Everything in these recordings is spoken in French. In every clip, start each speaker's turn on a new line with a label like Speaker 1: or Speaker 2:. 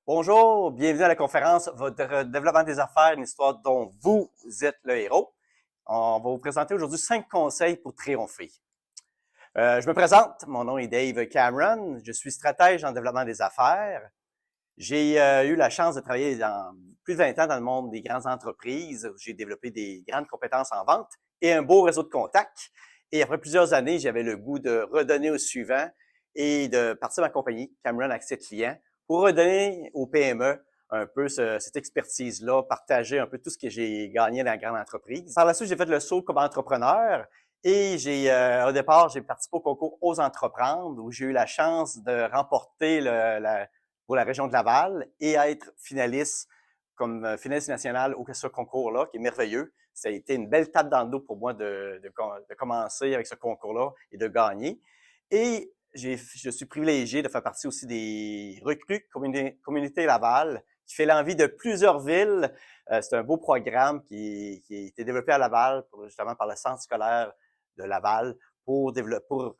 Speaker 1: Bonjour, bienvenue à la conférence Votre développement des affaires, une histoire dont vous êtes le héros. On va vous présenter aujourd'hui 5 conseils pour triompher. Je me présente, mon nom est Dave Cameron, je suis stratège en développement des affaires. J'ai eu la chance de travailler dans plus de 20 ans dans le monde des grandes entreprises. J'ai développé des grandes compétences en vente et un beau réseau de contacts. Et après plusieurs années, j'avais le goût de redonner au suivant et de partir ma compagnie, Cameron Accès Client, pour redonner aux PME un peu cette expertise-là, partager un peu tout ce que j'ai gagné dans la grande entreprise. Par la suite, j'ai fait le saut comme entrepreneur et au départ, j'ai participé au concours Ose entreprendre où j'ai eu la chance de remporter pour la région de Laval et être finaliste comme finaliste national au ce concours-là, qui est merveilleux. Ça a été une belle tape dans le dos pour moi de commencer avec ce concours-là et de gagner. Et je suis privilégié de faire partie aussi des recrues Communauté Laval, qui fait l'envie de plusieurs villes. C'est un beau programme qui a été développé à Laval, justement par le centre scolaire de Laval, pour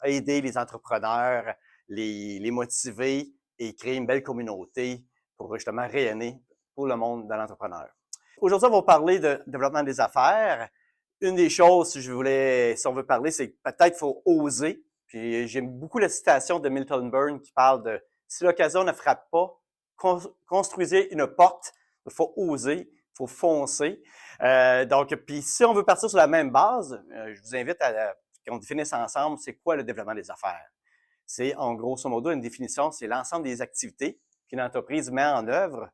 Speaker 1: aider les entrepreneurs, les motiver et créer une belle communauté pour justement rayonner pour le monde de l'entrepreneur. Aujourd'hui, on va parler de développement des affaires. Une des choses, si on veut parler, c'est que peut-être faut oser. Puis j'aime beaucoup la citation de Milton Berle qui parle de si l'occasion ne frappe pas, construisez une porte. Il faut oser, il faut foncer. Donc, puis si on veut partir sur la même base, je vous invite à qu'on définisse ensemble c'est quoi le développement des affaires. C'est en grosso modo une définition, c'est l'ensemble des activités qu'une entreprise met en œuvre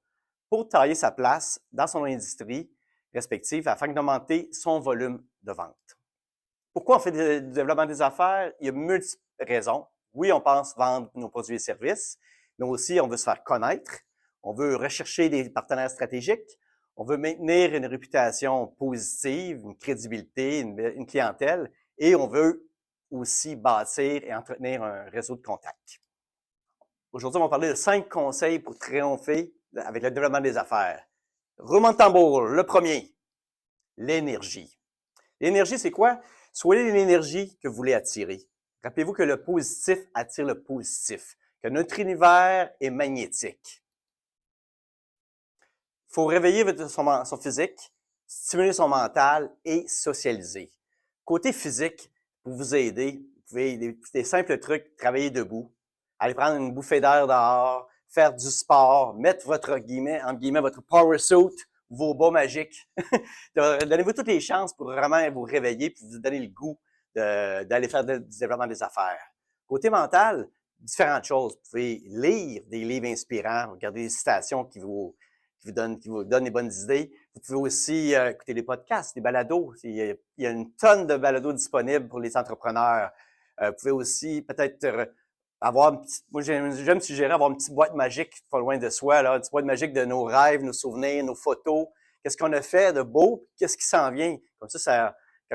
Speaker 1: pour tailler sa place dans son industrie respective afin d'augmenter son volume de vente. Pourquoi on fait du développement des affaires? Il y a multiples raisons. Oui, on pense vendre nos produits et services, mais aussi on veut se faire connaître, on veut rechercher des partenaires stratégiques, on veut maintenir une réputation positive, une crédibilité, une clientèle, et on veut aussi bâtir et entretenir un réseau de contacts. Aujourd'hui, on va parler de 5 conseils pour triompher avec le développement des affaires. Roulement de tambour, le premier, l'énergie. L'énergie, c'est quoi? Soyez l'énergie que vous voulez attirer. Rappelez-vous que le positif attire le positif, que notre univers est magnétique. Il faut réveiller son physique, stimuler son mental et socialiser. Côté physique, pour vous aider, vous pouvez des simples trucs, travailler debout, aller prendre une bouffée d'air dehors, faire du sport, mettre votre votre power suit, vos bas magiques. Donnez-vous toutes les chances pour vraiment vous réveiller et vous donner le goût d'aller faire du développement des affaires. Côté mental, différentes choses. Vous pouvez lire des livres inspirants, regarder des citations qui vous donnent des bonnes idées. Vous pouvez aussi écouter des podcasts, des balados. Il y a une tonne de balados disponibles pour les entrepreneurs. Vous pouvez aussi peut-être avoir moi j'aime suggérer avoir une petite boîte magique pas loin de soi, là, une petite boîte magique de nos rêves, nos souvenirs, nos photos. Qu'est-ce qu'on a fait de beau, qu'est-ce qui s'en vient. Comme ça, si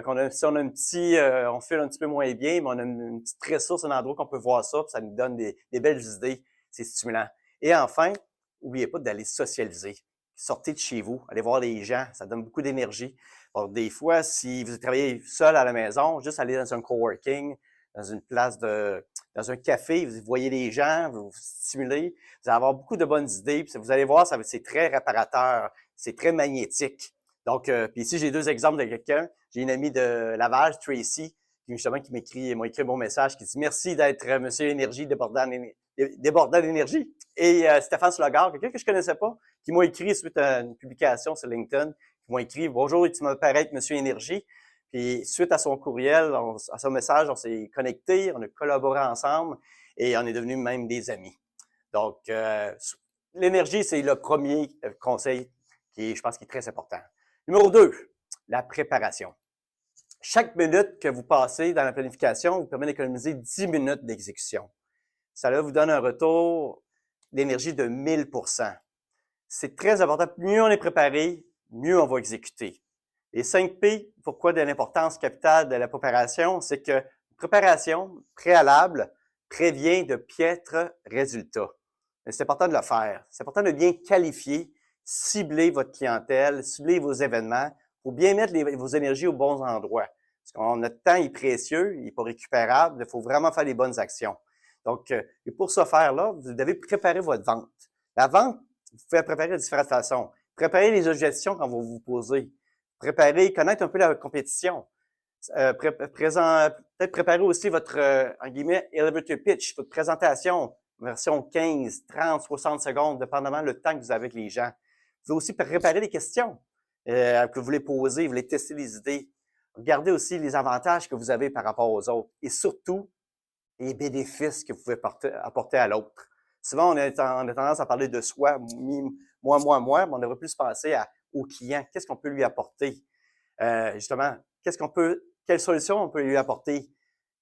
Speaker 1: on a on file un petit peu moins bien, mais on a une petite ressource, un endroit qu'on peut voir ça, puis ça nous donne des belles idées. C'est stimulant. Et enfin, n'oubliez pas d'aller socialiser. Sortez de chez vous, allez voir les gens, ça donne beaucoup d'énergie. Alors, des fois, si vous travaillez seul à la maison, juste aller dans un coworking, dans une place dans un café, vous voyez les gens, vous vous stimulez, vous allez avoir beaucoup de bonnes idées, puis vous allez voir, c'est très réparateur, c'est très magnétique. Donc, puis ici, j'ai 2 exemples de quelqu'un. J'ai une amie de Laval, Tracy, qui m'a écrit un bon message, qui dit « Merci d'être Monsieur Énergie débordant d'énergie ». Et Stéphane Slogard, quelqu'un que je connaissais pas, qui m'a écrit suite à une publication sur LinkedIn, qui m'a écrit « Bonjour, tu m'apparaît Monsieur Énergie ». Puis suite à son courriel, à son message, on s'est connectés, on a collaboré ensemble et on est devenus même des amis. Donc, l'énergie, c'est le premier conseil je pense, qui est très important. Numéro 2, la préparation. Chaque minute que vous passez dans la planification vous permet d'économiser 10 minutes d'exécution. Ça vous donne un retour d'énergie de 1000%. C'est très important. Mieux on est préparé, mieux on va exécuter. Les 5 P, pourquoi de l'importance capitale de la préparation, c'est que préparation préalable prévient de piètres résultats. C'est important de le faire. C'est important de bien qualifier, cibler votre clientèle, cibler vos événements pour bien mettre vos énergies aux bons endroits. Parce que notre temps est précieux, il n'est pas récupérable, il faut vraiment faire les bonnes actions. Donc, et pour ce faire-là, vous devez préparer votre vente. La vente, Vous pouvez préparer de différentes façons. Préparer les objections quand vous vous posez. Connaître un peu la compétition. Peut-être préparer aussi votre, en guillemets, elevator pitch, votre présentation, version 15, 30, 60 secondes, dépendamment le temps que vous avez avec les gens. Vous pouvez aussi préparer des questions que vous voulez poser, vous voulez tester des idées. Regardez aussi les avantages que vous avez par rapport aux autres et surtout les bénéfices que vous pouvez apporter à l'autre. Souvent, on a tendance à parler de soi, moi, mais on devrait plus penser au client. Qu'est-ce qu'on peut lui apporter? Justement, quelle solution on peut lui apporter?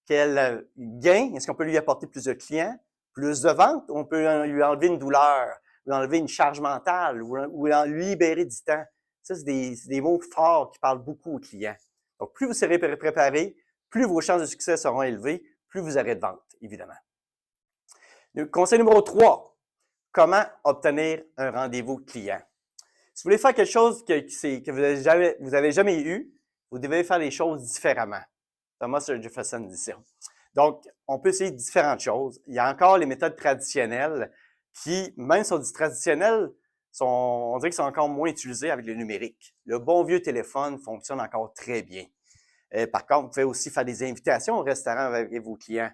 Speaker 1: Quel gain? Est-ce qu'on peut lui apporter plus de clients, plus de ventes? Ou on peut lui enlever une douleur, lui enlever une charge mentale ou lui libérer du temps? Ça, c'est des mots forts qui parlent beaucoup aux clients. Donc, plus vous serez préparé, plus vos chances de succès seront élevées, plus vous aurez de ventes, évidemment. Le conseil numéro 3, comment obtenir un rendez-vous client? Si vous voulez faire quelque chose que vous avez jamais eu, vous devez faire les choses différemment. Thomas Jefferson dit ça. Donc, on peut essayer différentes choses. Il y a encore les méthodes traditionnelles qui, même si on dit traditionnelles, on dirait qu'ils sont encore moins utilisées avec le numérique. Le bon vieux téléphone fonctionne encore très bien. Par contre, vous pouvez aussi faire des invitations au restaurant avec vos clients.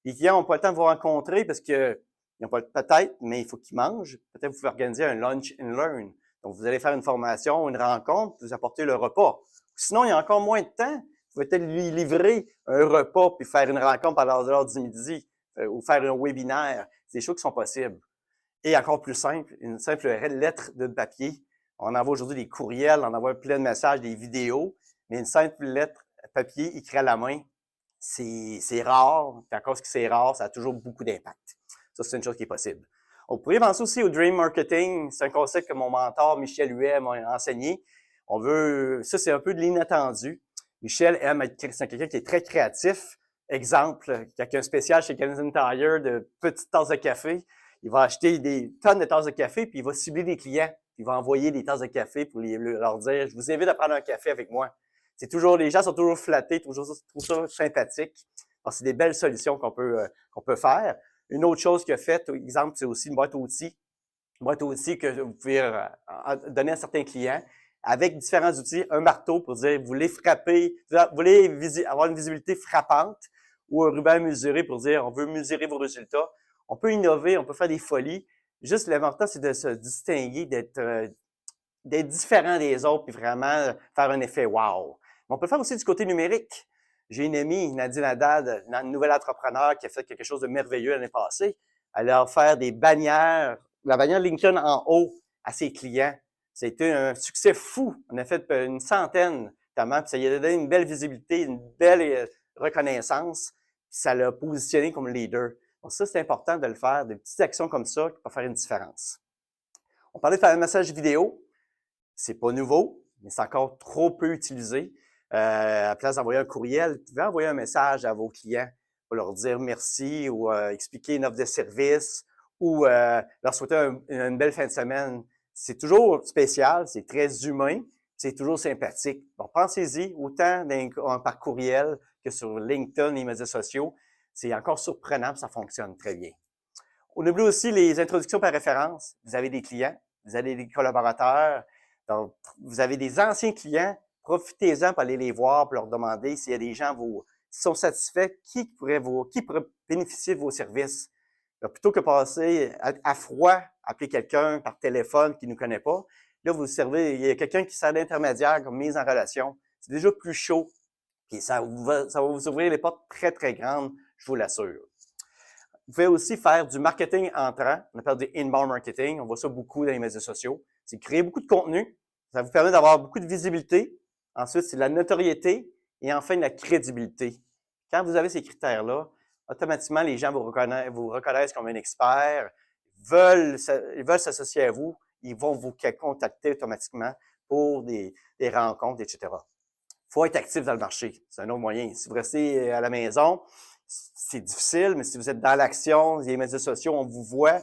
Speaker 1: Les clients n'ont pas le temps de vous rencontrer parce que ils n'ont pas peut-être, mais il faut qu'ils mangent. Peut-être vous pouvez organiser un lunch and learn. Donc, vous allez faire une formation, une rencontre, vous apportez le repas. Sinon, il y a encore moins de temps. Vous pouvez peut-être lui livrer un repas puis faire une rencontre à l'heure du midi ou faire un webinaire. C'est des choses qui sont possibles. Et encore plus simple, une simple lettre de papier. On envoie aujourd'hui des courriels, on envoie plein de messages, des vidéos, mais une simple lettre papier écrit à la main, c'est rare. Puis encore ce qui c'est rare, ça a toujours beaucoup d'impact. Ça, c'est une chose qui est possible. On pourrait penser aussi au Dream Marketing. C'est un concept que mon mentor, Michel Huet, m'a enseigné. Ça, c'est un peu de l'inattendu. Michel c'est quelqu'un qui est très créatif. Exemple, quelqu'un spécial chez Canadian Tire de petites tasses de café. Il va acheter des tonnes de tasses de café, puis il va cibler des clients. Il va envoyer des tasses de café pour leur dire, je vous invite à prendre un café avec moi. Les gens sont toujours flattés, trouvent ça sympathique. Alors, c'est des belles solutions qu'on peut faire. Une autre chose qu'il a faite, par exemple, c'est aussi une boîte à outils. Une boîte à outils que vous pouvez donner à certains clients avec différents outils. Un marteau pour dire, vous voulez frapper, vous voulez avoir une visibilité frappante ou un ruban mesuré pour dire, on veut mesurer vos résultats. On peut innover, on peut faire des folies. Juste l'important, c'est de se distinguer, d'être différent des autres puis vraiment faire un effet wow. Mais on peut faire aussi du côté numérique. J'ai une amie, Nadine Haddad, une nouvelle entrepreneur qui a fait quelque chose de merveilleux l'année passée. Elle a offert des bannières, la bannière LinkedIn en haut à ses clients. C'était un succès fou. On a fait une centaine, notamment, puis ça lui a donné une belle visibilité, une belle reconnaissance. Puis ça l'a positionné comme leader. Donc ça, c'est important de le faire, des petites actions comme ça qui peuvent faire une différence. On parlait de faire un message vidéo. C'est pas nouveau, mais c'est encore trop peu utilisé. À la place d'envoyer un courriel, vous pouvez envoyer un message à vos clients pour leur dire merci ou expliquer une offre de service ou leur souhaiter une belle fin de semaine. C'est toujours spécial, c'est très humain, c'est toujours sympathique. Donc, pensez-y, autant par courriel que sur LinkedIn et les médias sociaux. C'est encore surprenant, ça fonctionne très bien. On oublie aussi les introductions par référence. Vous avez des clients, vous avez des collaborateurs, donc vous avez des anciens clients. Profitez-en pour aller les voir, pour leur demander s'il y a des gens qui sont satisfaits, qui pourraient bénéficier de vos services. Alors, plutôt que passer à froid, appeler quelqu'un par téléphone qui ne nous connaît pas, là, il y a quelqu'un qui sert d'intermédiaire comme mise en relation. C'est déjà plus chaud. Puis ça va vous ouvrir les portes très, très grandes, je vous l'assure. Vous pouvez aussi faire du marketing entrant. On appelle du inbound marketing. On voit ça beaucoup dans les médias sociaux. C'est créer beaucoup de contenu. Ça vous permet d'avoir beaucoup de visibilité. Ensuite, c'est de la notoriété et enfin de la crédibilité. Quand vous avez ces critères-là, automatiquement, les gens vous reconnaissent comme un expert, ils veulent s'associer à vous, ils vont vous contacter automatiquement pour des rencontres, etc. Il faut être actif dans le marché. C'est un autre moyen. Si vous restez à la maison, c'est difficile, mais si vous êtes dans l'action, les médias sociaux, on vous voit,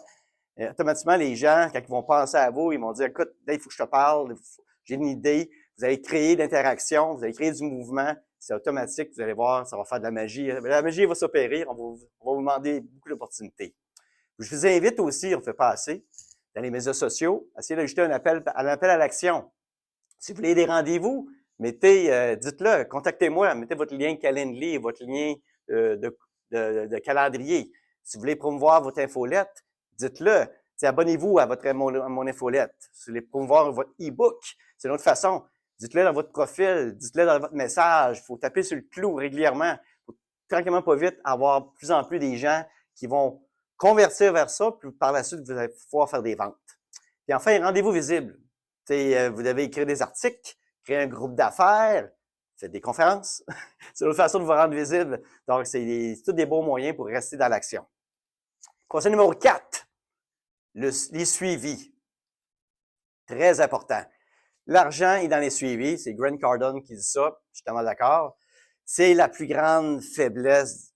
Speaker 1: automatiquement, les gens, quand ils vont penser à vous, ils vont dire, écoute, là, il faut que je te parle, j'ai une idée. Vous allez créer l'interaction, vous allez créer du mouvement, c'est automatique, vous allez voir, ça va faire de la magie. La magie va s'opérer, on va vous demander beaucoup d'opportunités. Je vous invite aussi, on ne fait pas assez, dans les médias sociaux, essayez d'ajouter un appel à l'action. Si vous voulez des rendez-vous, dites-le, contactez-moi, mettez votre lien Calendly, votre lien de calendrier. Si vous voulez promouvoir votre infolette, dites-le. Abonnez-vous à mon infolette. Si vous voulez promouvoir votre e-book, c'est une autre façon. Dites-le dans votre profil, dites-le dans votre message. Il faut taper sur le clou régulièrement. Il faut tranquillement pas vite avoir de plus en plus des gens qui vont convertir vers ça, puis par la suite, vous allez pouvoir faire des ventes. Puis enfin, rendez-vous visible. Vous devez écrire des articles, créer un groupe d'affaires, faites des conférences. C'est une autre façon de vous rendre visible. Donc, c'est tous des bons moyens pour rester dans l'action. Conseil numéro 4, les suivis. Très important. L'argent est dans les suivis. C'est Grant Cardone qui dit ça. Je suis tellement d'accord. C'est la plus grande faiblesse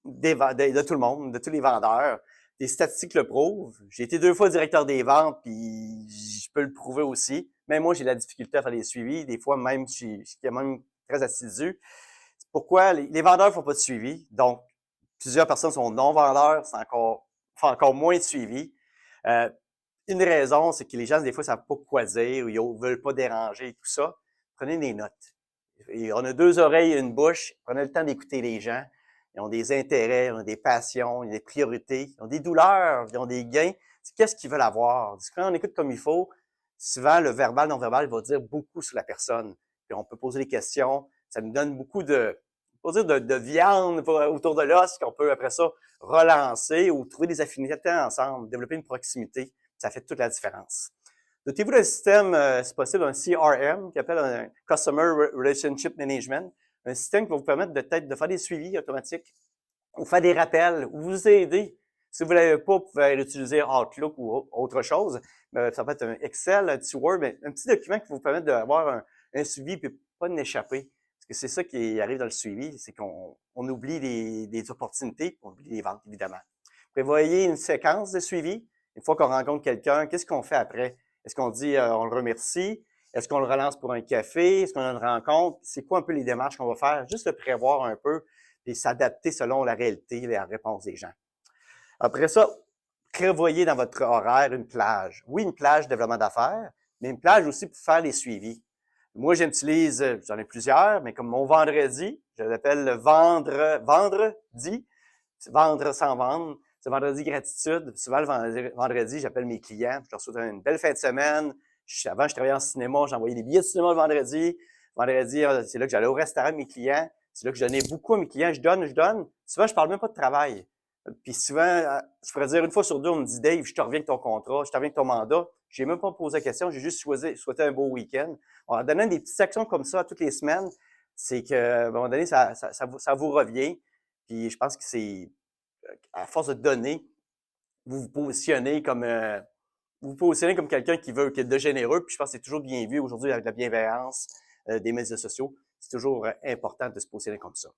Speaker 1: de tout le monde, de tous les vendeurs. Les statistiques le prouvent. J'ai été 2 fois directeur des ventes, puis je peux le prouver aussi. Même moi, j'ai de la difficulté à faire des suivis. Des fois, même, je suis quand même très assidu. Pourquoi? Les vendeurs font pas de suivi. Donc, plusieurs personnes sont non-vendeurs, font encore moins de suivi. Une raison, c'est que les gens, des fois, savent pas quoi dire, ou ils veulent pas déranger, tout ça. Prenez des notes. Et on a 2 oreilles et une bouche. Prenez le temps d'écouter les gens. Ils ont des intérêts, ils ont des passions, ils ont des priorités, ils ont des douleurs, ils ont des gains. Qu'est-ce qu'ils veulent avoir? Quand on écoute comme il faut, souvent, le verbal, non-verbal va dire beaucoup sur la personne. Puis on peut poser des questions. Ça nous donne beaucoup de viande autour de l'os qu'on peut, après ça, relancer ou trouver des affinités ensemble, développer une proximité. Ça fait toute la différence. Dotez-vous d'un système, si possible, un CRM, qui appelle un Customer Relationship Management. Un système qui va vous permettre de faire des suivis automatiques ou faire des rappels ou vous aider. Si vous ne l'avez pas, vous pouvez utiliser Outlook ou autre chose. Ça peut être un Excel, un petit Word, mais un petit document qui va vous permettre d'avoir un suivi et pas de l'échapper. Parce que c'est ça qui arrive dans le suivi, c'est qu'on oublie des opportunités, on oublie les ventes, évidemment. Prévoyez une séquence de suivi. Une fois qu'on rencontre quelqu'un, qu'est-ce qu'on fait après? Est-ce qu'on dit on le remercie? Est-ce qu'on le relance pour un café? Est-ce qu'on a une rencontre? C'est quoi un peu les démarches qu'on va faire? Juste le prévoir un peu et s'adapter selon la réalité et la réponse des gens. Après ça, prévoyez dans votre horaire une plage. Oui, une plage de développement d'affaires, mais une plage aussi pour faire les suivis. Moi, j'utilise, j'en ai plusieurs, mais comme mon vendredi, je l'appelle le vendredi, vendre sans vendre. C'est vendredi gratitude. Souvent, le vendredi, j'appelle mes clients. Je leur souhaite une belle fin de semaine. Avant, je travaillais en cinéma. J'envoyais des billets de cinéma le vendredi. Vendredi, c'est là que j'allais au restaurant de mes clients. C'est là que je donnais beaucoup à mes clients. Je donne. Souvent, je parle même pas de travail. Puis souvent, je pourrais dire une fois sur 2, on me dit « Dave, je te reviens avec ton contrat, je te reviens avec ton mandat. » J'ai même pas posé la question, j'ai juste souhaité un beau week-end. En donnant des petites actions comme ça toutes les semaines, c'est qu'à un moment donné, ça vous revient. Puis je pense que c'est à force de donner, vous vous positionnez comme quelqu'un qui est de généreux. Puis je pense que c'est toujours bien vu aujourd'hui avec la bienveillance des médias sociaux. C'est toujours important de se positionner comme ça.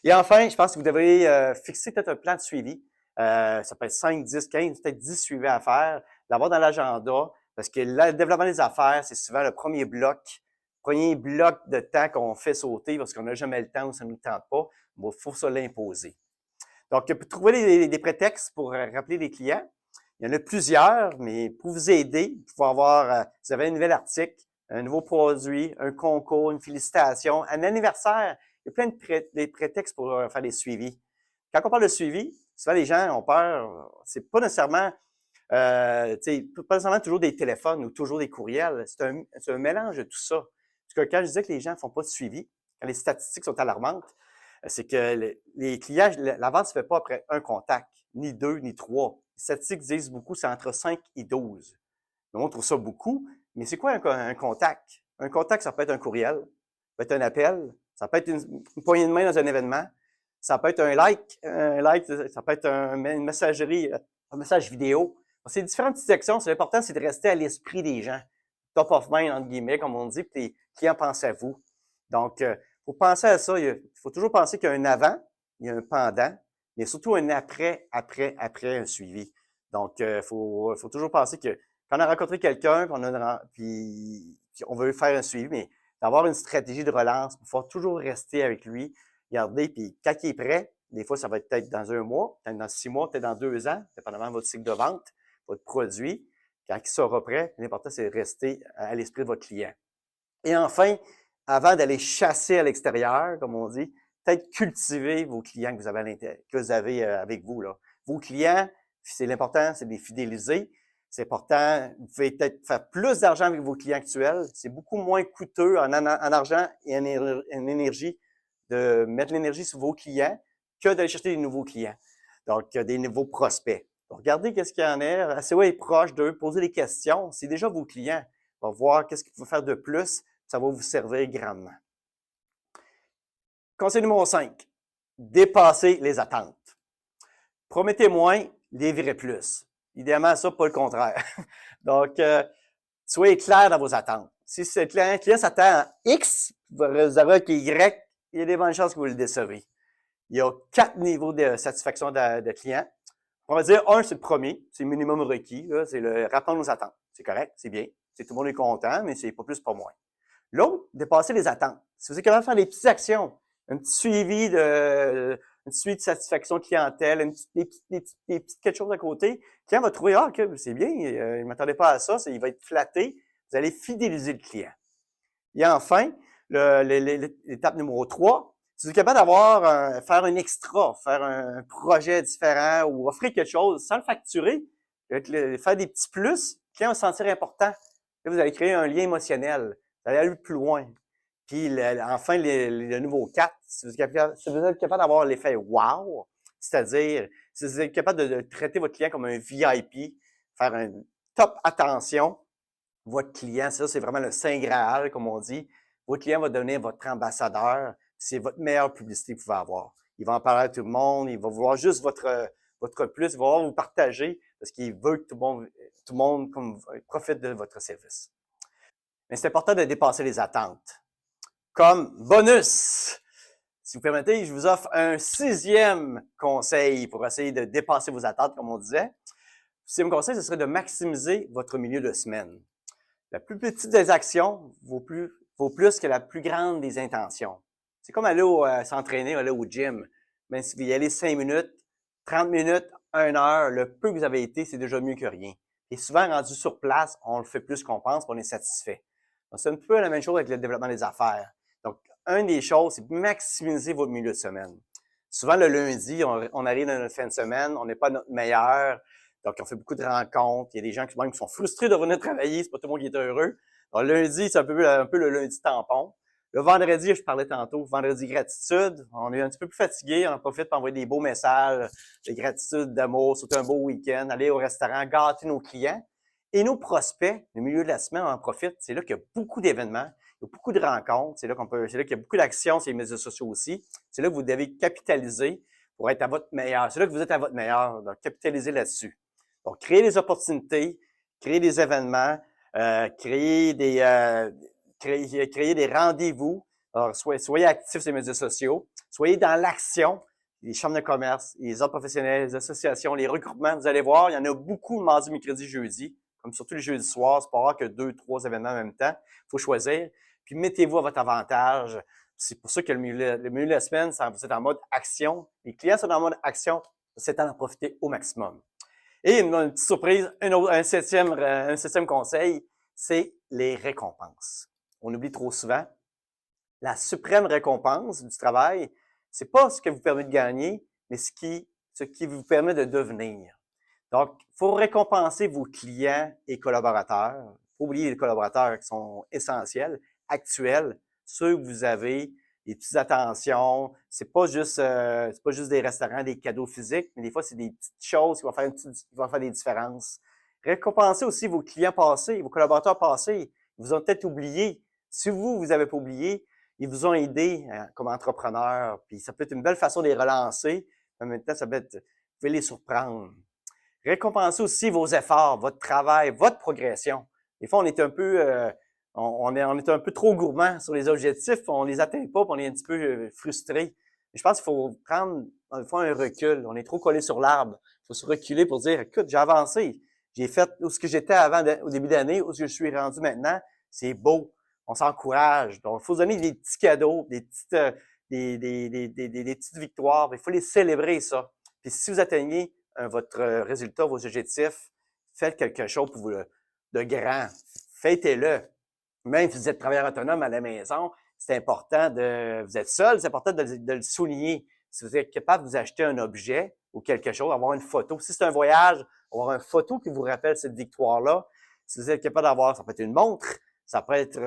Speaker 1: Et enfin, je pense que vous devriez fixer peut-être un plan de suivi. Ça peut être 5, 10, 15, peut-être 10 suivis à faire, l'avoir dans l'agenda, parce que le développement des affaires, c'est souvent le premier bloc de temps qu'on fait sauter parce qu'on n'a jamais le temps ou ça ne nous tente pas. Il faut se l'imposer. Donc, pour trouver des prétextes pour rappeler les clients, il y en a plusieurs, mais pour vous aider, pour avoir, vous avez un nouvel article, un nouveau produit, un concours, une félicitation, un anniversaire, il y a plein de prétextes pour faire des suivis. Quand on parle de suivi, souvent les gens ont peur, c'est pas nécessairement, pas nécessairement toujours des téléphones ou toujours des courriels, c'est un mélange de tout ça. Parce que quand je disais que les gens font pas de suivi, quand les statistiques sont alarmantes, c'est que les clients, la vente se fait pas après un contact, ni 2, ni 3. Les statistiques disent beaucoup, c'est entre 5 et 12. Donc, on trouve ça beaucoup, mais c'est quoi un contact? Un contact, ça peut être un courriel, ça peut être un appel, ça peut être une poignée de main dans un événement, ça peut être un like, ça peut être une messagerie, un message vidéo. C'est différentes petites sections. L'important, c'est de rester à l'esprit des gens. Top of mind, entre guillemets, comme on dit, puis les clients pensent à vous. Donc, pour penser à ça, il faut toujours penser qu'il y a un avant, il y a un pendant, mais surtout un après un suivi. Donc, faut toujours penser que quand on a rencontré quelqu'un, puis on veut faire un suivi, mais d'avoir une stratégie de relance pour pouvoir toujours rester avec lui, garder, puis quand il est prêt, des fois, ça va être peut-être dans 1 mois, peut-être dans 6 mois, peut-être dans 2 ans, dépendamment de votre cycle de vente, votre produit. Quand il sera prêt, l'important, c'est de rester à l'esprit de votre client. Et enfin, avant d'aller chasser à l'extérieur, comme on dit, peut-être cultiver vos clients que vous avez avec vous, là. Vos clients, c'est l'important, c'est de les fidéliser. C'est important, vous pouvez peut-être faire plus d'argent avec vos clients actuels. C'est beaucoup moins coûteux en argent et en énergie de mettre l'énergie sur vos clients que d'aller chercher des nouveaux clients. Donc, des nouveaux prospects. Donc, regardez qu'est-ce qu'il y en a, asseyez-vous proche d'eux, posez des questions. C'est déjà vos clients. On va voir qu'est-ce qu'il faut faire de plus. Ça va vous servir grandement. Conseil numéro 5. Dépasser les attentes. Promettez moins, livrez plus. Idéalement, ça, pas le contraire. Donc, soyez clair dans vos attentes. Si le client s'attend à X, vous avez avec Y, il y a des bonnes chances que vous le décevez. Il y a 4 niveaux de satisfaction de client. On va dire, un, c'est le premier, c'est le minimum requis, c'est le répondre aux attentes. C'est correct, c'est bien, tout le monde est content, mais c'est pas plus, pas moins. L'autre, dépasser les attentes. Si vous êtes capable de faire des petites actions, un petit suivi de satisfaction clientèle, des petites quelque chose à côté, le client va trouver, ah, ok, c'est bien, il ne m'attendait pas à ça, il va être flatté. Vous allez fidéliser le client. Et enfin, l'étape numéro 3, si vous êtes capable faire un extra, faire un projet différent ou offrir quelque chose sans le facturer, faire des petits plus, le client va se sentir important. Là, vous allez créer un lien émotionnel. Vous allez aller plus loin. Puis, enfin, le nouveau 4, si vous êtes capable d'avoir l'effet wow, c'est-à-dire, si vous êtes capable de traiter votre client comme un VIP, faire une top attention, votre client, ça, c'est vraiment le Saint Graal, comme on dit. Votre client va devenir votre ambassadeur. C'est votre meilleure publicité que vous pouvez avoir. Il va en parler à tout le monde. Il va vouloir juste votre plus. Il va vouloir vous partager parce qu'il veut que tout le monde profite de votre service. Mais c'est important de dépasser les attentes. Comme bonus, si vous permettez, je vous offre un 6e conseil pour essayer de dépasser vos attentes, comme on disait. Le 6e conseil, ce serait de maximiser votre milieu de semaine. La plus petite des actions vaut plus que la plus grande des intentions. C'est comme aller s'entraîner, aller au gym. Même si vous y allez 5 minutes, 30 minutes, 1 heure, le peu que vous avez été, c'est déjà mieux que rien. Et souvent, rendu sur place, on le fait plus qu'on pense, puis on est satisfait. Donc, c'est un peu la même chose avec le développement des affaires. Donc, une des choses, c'est de maximiser votre milieu de semaine. Souvent, le lundi, on arrive dans notre fin de semaine, on n'est pas notre meilleur. Donc, on fait beaucoup de rencontres. Il y a des gens qui sont frustrés de venir travailler. C'est pas tout le monde qui est heureux. Donc, lundi, c'est un peu le lundi tampon. Le vendredi, je parlais tantôt, vendredi gratitude. On est un petit peu plus fatigué. On en profite pour envoyer des beaux messages de gratitude, d'amour, surtout un beau week-end, aller au restaurant, gâter nos clients. Et nos prospects, le milieu de la semaine, on en profite. C'est là qu'il y a beaucoup d'événements, il y a beaucoup de rencontres. C'est là qu'il y a beaucoup d'actions sur les médias sociaux aussi. C'est là que vous devez capitaliser pour être à votre meilleur. C'est là que vous êtes à votre meilleur. Donc, capitalisez là-dessus. Donc, créer des opportunités, créer des événements, créer des rendez-vous. Alors, soyez actifs sur les médias sociaux. Soyez dans l'action. Les chambres de commerce, les ordres professionnels, les associations, les regroupements. Vous allez voir, il y en a beaucoup le mardi, mercredi, jeudi. Comme surtout les jeudis soirs, c'est pas rare que 2, 3 événements en même temps. Il faut choisir. Puis, mettez-vous à votre avantage. C'est pour ça que le milieu de la semaine, vous êtes en mode action. Les clients sont en mode action. C'est à en profiter au maximum. Et une petite surprise, un septième conseil, c'est les récompenses. On oublie trop souvent. La suprême récompense du travail, c'est pas ce que vous permet de gagner, mais ce qui vous permet de devenir. Donc, il faut récompenser vos clients et collaborateurs. Faut oublier les collaborateurs qui sont essentiels, actuels, ceux que vous avez, des petites attentions. C'est pas juste des restaurants, des cadeaux physiques, mais des fois, c'est des petites choses qui vont faire des différences. Récompensez aussi vos clients passés, vos collaborateurs passés. Ils vous ont peut-être oublié. Si vous avez pas oublié, ils vous ont aidé comme entrepreneur. Puis ça peut être une belle façon de les relancer. En même temps, vous pouvez les surprendre. Récompensez aussi vos efforts, votre travail, votre progression. Des fois, on est un peu on est un peu trop gourmand sur les objectifs, on les atteint pas, puis on est un petit peu frustré. Je pense qu'il faut prendre une fois un recul. On est trop collé sur l'arbre. Il faut se reculer pour dire, écoute, j'ai avancé. J'ai fait où ce que j'étais au début d'année, où ce que je suis rendu maintenant. C'est beau. On s'encourage. Donc, il faut se donner des petits cadeaux, des petites victoires. Il faut les célébrer, ça. Puis si vous atteignez votre résultat, vos objectifs, faites quelque chose pour vous de grand. Fêtez-le. Même si vous êtes travailleur autonome à la maison, c'est important vous êtes seul, c'est important de le souligner. Si vous êtes capable de vous acheter un objet ou quelque chose, avoir une photo. Si c'est un voyage, avoir une photo qui vous rappelle cette victoire-là. Si vous êtes capable d'avoir, ça peut être une montre, ça peut être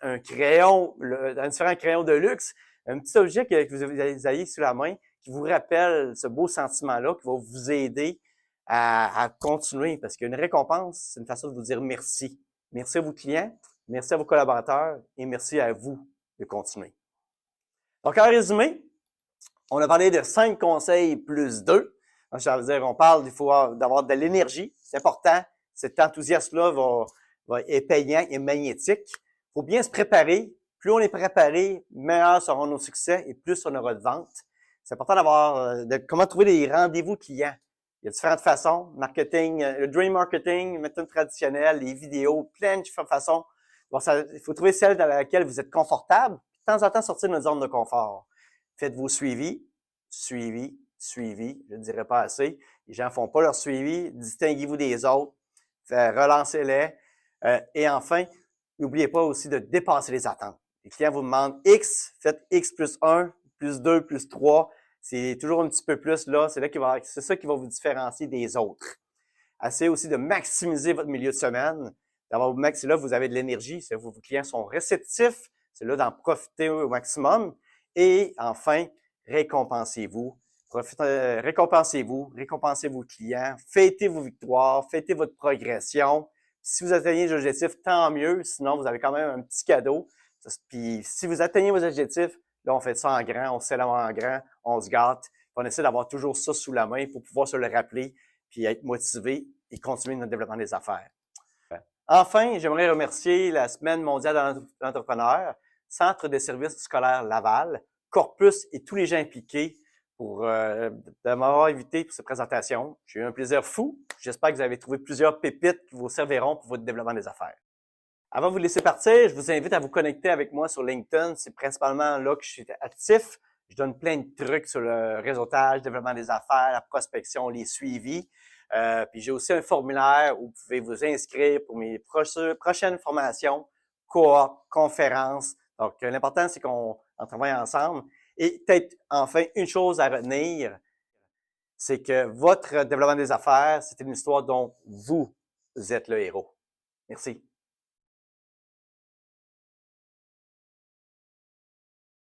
Speaker 1: un crayon, un différent crayon de luxe, un petit objet que vous ayez sous la main qui vous rappelle ce beau sentiment-là, qui va vous aider à continuer. Parce qu'une récompense, c'est une façon de vous dire merci. Merci à vos clients, merci à vos collaborateurs et merci à vous de continuer. Donc, en résumé, on a parlé de 5 conseils plus 2. Donc, ça veut dire, on parle il faut d'avoir de l'énergie. C'est important. Cet enthousiasme-là est payant et magnétique. Il faut bien se préparer. Plus on est préparé, meilleurs seront nos succès et plus on aura de ventes. C'est important de comment trouver des rendez-vous clients. Il y a différentes façons. Marketing, le dream marketing, méthode traditionnelle, les vidéos, plein de façons. Bon, il faut trouver celle dans laquelle vous êtes confortable. De temps en temps, sortir de notre zone de confort. Faites vos suivis. Suivi. Je ne dirais pas assez. Les gens ne font pas leur suivi. Distinguez-vous des autres. Relancez-les. Et enfin, n'oubliez pas aussi de dépasser les attentes. Les clients vous demandent X, faites X plus 1, plus 2, plus 3. C'est toujours un petit peu plus là. C'est ça qui va vous différencier des autres. Essayez aussi de maximiser votre milieu de semaine. C'est là que vous avez de l'énergie. C'est là que vos clients sont réceptifs. C'est là d'en profiter au maximum. Et enfin, récompensez-vous. Récompensez vos clients. Fêtez vos victoires. Fêtez votre progression. Si vous atteignez vos objectifs, tant mieux. Sinon, vous avez quand même un petit cadeau. Puis, si vous atteignez vos objectifs, là, on fait ça en grand, on célèbre en grand, on se gâte. On essaie d'avoir toujours ça sous la main pour pouvoir se le rappeler, puis être motivé et continuer notre développement des affaires. Enfin, j'aimerais remercier la Semaine mondiale de l'entrepreneur, Centre de services scolaires Laval, Corpus et tous les gens impliqués de m'avoir invité pour cette présentation. J'ai eu un plaisir fou. J'espère que vous avez trouvé plusieurs pépites qui vous serviront pour votre développement des affaires. Avant de vous laisser partir, je vous invite à vous connecter avec moi sur LinkedIn. C'est principalement là que je suis actif. Je donne plein de trucs sur le réseautage, le développement des affaires, la prospection, les suivis. Puis j'ai aussi un formulaire où vous pouvez vous inscrire pour mes prochaines formations, coop, conférences. Donc, l'important, c'est qu'on travaille ensemble. Et peut-être, enfin, une chose à retenir, c'est que votre développement des affaires, c'est une histoire dont vous êtes le héros. Merci.